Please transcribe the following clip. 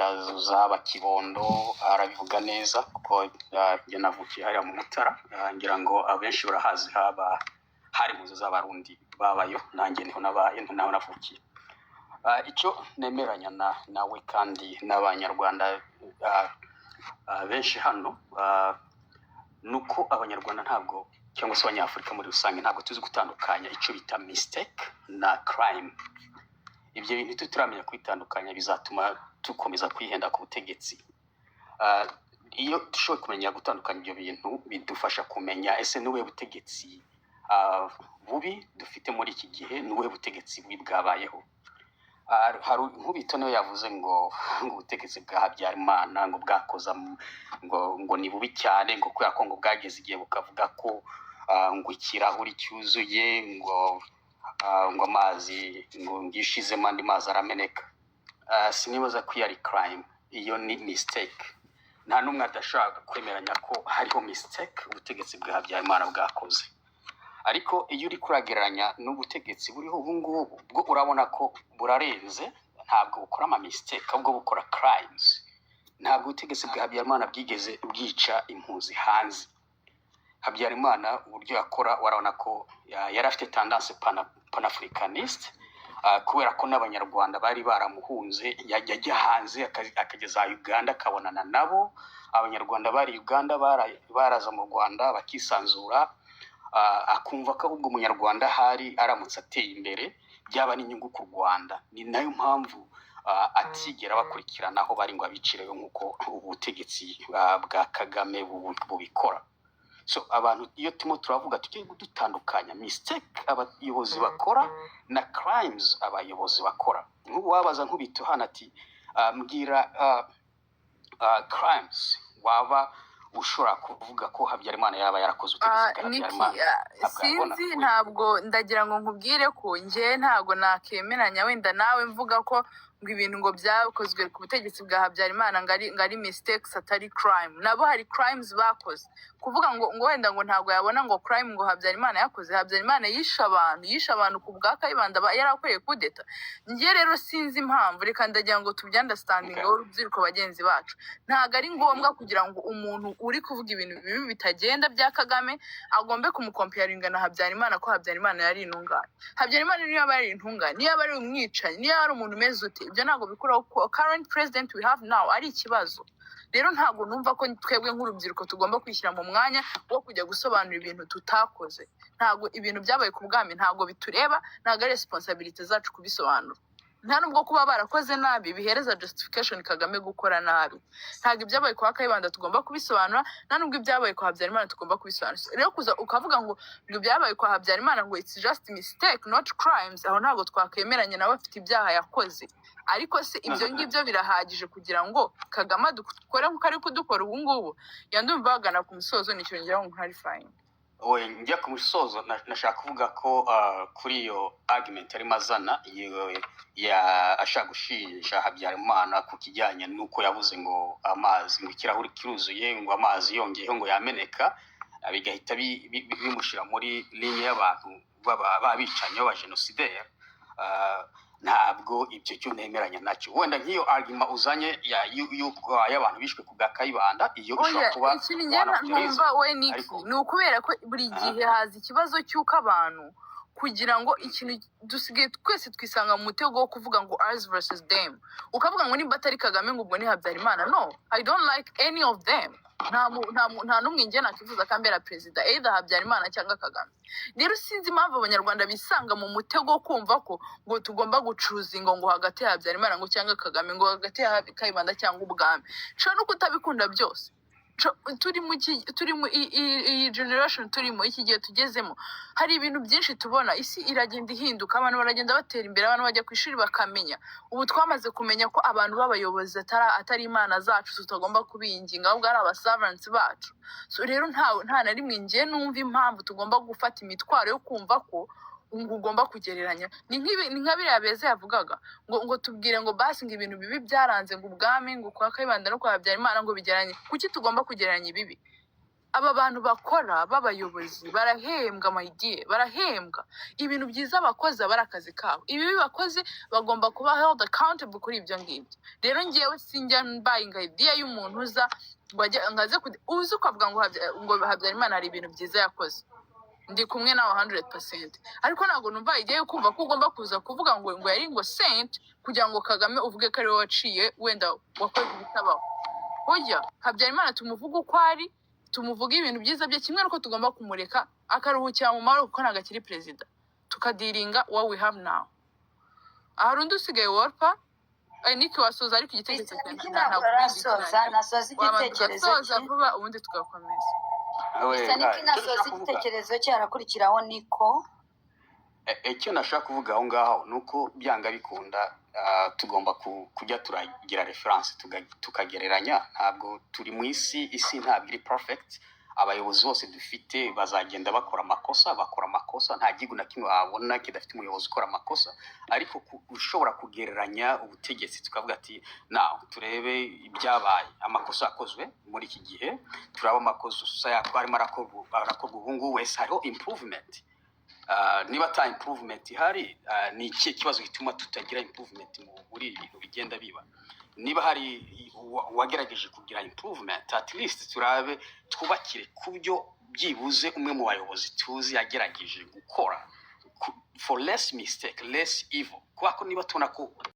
Rwanda zaba Kibondo arabivuga neza kuko njye navukiye hariya mu Mutara, ngira ngo abenshi barahazi hari muzo z'abarundi babayo, nanjye niho navukiye. Icyo nemeranya nawe kandi n'abanyarwanda benshi hano nuko abanyarwanda ntabwo cyangwa se abanyafurika muri rusange ntabwo tuzi gutandukanya icyo bita mistake na crime. Ibyo bintu turamenya kwitandukanya bizatuma tukomeza kwihenda ku butegetsi. Iyo dushoboye kumenya gutandukanya ibyo bintu bidufasha kumenya ese n'uwe butegetsi bubi dufite muri iki gihe, n'uwe butegetsi bubi bwabayeho. Hari nk'ubito niyo yavuze ngo ubutegetsi bwa Habyarimana ngo bwakoza ngo ni bubi cyane, ngo kubera ko ngo bwageze igihe bukavuga ko ngo ikirahuri cyuzuye ngo amazi ngo ngishizemo andi mazi arameneka. Sinibaza ko ari crime, iyo ni mistake. Nta n'umwe adashaka kwemeranya ko hariho mistake ubutegetsi bwa Habyarimana bwakoze. Ariko iyo uri kuragereranya n'ubutegetsi buriho ubu ngubu bwo urabona ko burarenze, ntabwo bukora ama mistake ahubwo bukora crimes. Ntabwo ubutegetsi bwa Habyarimana bwigeze bwica impunzi hanze. Habyarimana uburyo yakora warabona ko yari afite tendance panafricanist, kubera ko n'abanyarwanda bari baramuhunze yajya hanze akageza Uganda akabonana nabo. Abanyarwanda bari Uganda baraza mu Rwanda bakisanzura, akumva ko ahubwo umunyarwanda hari aramutse ateye imbere byaba n'inyungu ku Rwanda. Ni nayo mpamvu atigera bakurikirana aho bari ngo abicireyo nk'uko ubutegetsi bwa Kagame bubikora. So abantu iyo turavuga tugiye dutandukanya mistake abayobozi bakora na crimes abayobozi bakora. Wabaza nk'ubito hano ati mbwira crimes waba ushobora kuvuga ko Habyarimana yaba yarakoze ubutegetsi bwa Habyarimana. Sinzi, ntabwo ndagira ngo nkubwire ko nje ntabwo nakemeranya wenda nawe mvuga ko ngo ibintu ngo byakozwe ku butegetsi bwa Habyarimana ngari mistakes atari crime. Nabo hari crimes bakoze, kuvuga ngo wenda ngo ntabwo yabona ngo crime ngo Habyarimana yakoze. Habyarimana yishe abantu ku bwa Kayibanda yarakoreye kudeta. Ngiye rero sinzi impamvu, reka ndagira ngo tubyandastanding urubyiruko bagenzi bacu. Ntabwo ari ngombwa kugira ngo umuntu uri kuvuga ibintu bibi bitagenda bya Kagame agombe kumukomparinga na Habyarimana ko Habyarimana yari intungane. Habyarimana niyo yaba yari intungane, niyo yaba ari umwicanyi, niyo yaba ari umuntu umeze ute, ibyo ntabwo bikuraho ko current president we have now ari ikibazo. Rero ntabwo numva ko twebwe nk'urubyiruko tugomba kwishyira mu mwanya wo kujya gusobanura ibintu tutakoze. Ntabwo ibintu byabaye ku bwami ntabwo bitureba, ntabwo ari responsibility zacu kubisobanura. Nta nubwo kuba barakoze nabi bihereza justification Kagame gukora nabi. Ntabwo ibyabaye kwa Kayibanda tugomba kubisobanura, nta nubwo ibyabaye kwa Habyarimana tugomba kubisobanura. Rero kuza ukavuga ngo ibyabaye kwa Habyarimana ngo it's just mistake not crimes, aho ntabwo twakwemeranya nawe afite ibyaha yakoze. Ariko se ibyo ngibyo birahagije kugira ngo Kagame dukore nk'uko ari kudukora ubu ngubu? Yandumva bagana ku musozo nicyo ngira ngo clarifying. Njya ku musozo nashaka kuvuga ko kuri iyo argument ari mazana ashaka gushinja Habyarimana ku kijyanye n'uko yavuze ngo amazi ngo ikirahuri kiruzuye ngo amazi yongeyeho ngo yameneka, bigahita bimushira muri ligne y'abantu babicanye b'abajenosideri. Ntabwo ibyo cyo nemeranya nacyo. Wenda nk'iyo argument uzanye y'abantu bishwe ku bwa Kayibanda, iyo ushobora kuba numva we ni ukubera ko buri gihe haza ikibazo cy'uko abantu kugira ngo ikintu dusigaye twese twisanga mu mutego wo kuvuga ngo us versus them, ukavuga ngo nimba atari Kagame ngo ubwo ni Habyarimana. No, I don't like any of them. nta n'umwe njye nakifuza kambera perezida either Habyarimana cyangwa Kagame. Rero sinzi impamvu abanyarwanda bisanga mu mutego wo kumva ko ngo tugomba gucuruzinga ngo hagati ya Habyarimana ngo cyangwa Kagame, ngo hagati ya Kayibanda cyangwa ubwami. Nshobora no kutabikunda byose. Turi mu iyi generation turimo, iki gihe tugezemo, hari ibintu byinshi tubona. Isi iragenda ihinduka, abantu baragenda batera imbere, abantu bajya ku ishuri bakamenya. Ubu twamaze kumenya ko abantu b'abayobozi atari imana zacu, tutagomba kubinginga ahubwo ari abaservants bacu. So rero nta na rimwe njye numva impamvu tugomba gufata imitwaro yo kumva ko ugomba kugereranya. Ni nka biriya Beza yavugaga ngo tubwire ngo basi ngo ibintu bibi byaranze ngo ubwami ngo kwa Kayibanda no kwa Habyarimana ngo bigeranye. Kuki tugomba kugereranya ibibi? aba bantu bakora b'abayobozi barahembwa mayidiye, barahembwa ibintu byiza bakoze aba ari akazi kabo, ibi bakoze bagomba kuba held accountable kuri ibyo ngibyo. Rero ngewe sinjya mbayinga idea y'umuntu uza ngaze uzi ukavuga ngo Habyarimana hari ibintu byiza yakoze, ndi kumwe nawe 100%, ariko ntabwo numva idea yo kumva ko ugomba kuza kuvuga ngo yari ngo saint kugira ngo Kagame uvuge ko ari we waciye wenda wakoze ibitabaho. Oya, Habyarimana tumuvuga uko ari, tumuvuga ibintu byiza bye, kimwe nuko tugomba kumureka akaruhukira mu mahoro kuko ntabwo akiri perezida, tukadiringa what we have now. Hari undi usigaye Wolper, Niki wasoza ariko igitekerezo ntabwo nasoza igitekerezo vuba ubundi tugakomeza. Niki nasoza igitekerezo cye harakurikiraho Niko. Icyo nashaka kuvuga aho ngaho nuko byanga bikunda tugomba kujya turagira reference tukagereranya. Ntabwo turi mu isi ntabwo iri perfect. Abayobozi bose dufite bazagenda bakora amakosa, nta gihugu na kimwe wabona kidafite umuyobozi ukora amakosa, ariko ushobora kugereranya ubutegetsi tukavuga ati nawe turebe ibyabaye, amakosa yakozwe muri iki gihe, turaba amakosa arimo arakorwa ubu ngubu, wese hariho improvement. Niba ata improvement ihari, ni ikihe kibazo gituma tutagira improvement muri ibintu bigenda biba? Niba hari wagerageje kugira improvement, at least turabe twubakire kubyo byibuze umwe mu bayobozi tuzi yagerageje gukora for less mistake, less evil. Kwa ko niba tubona ko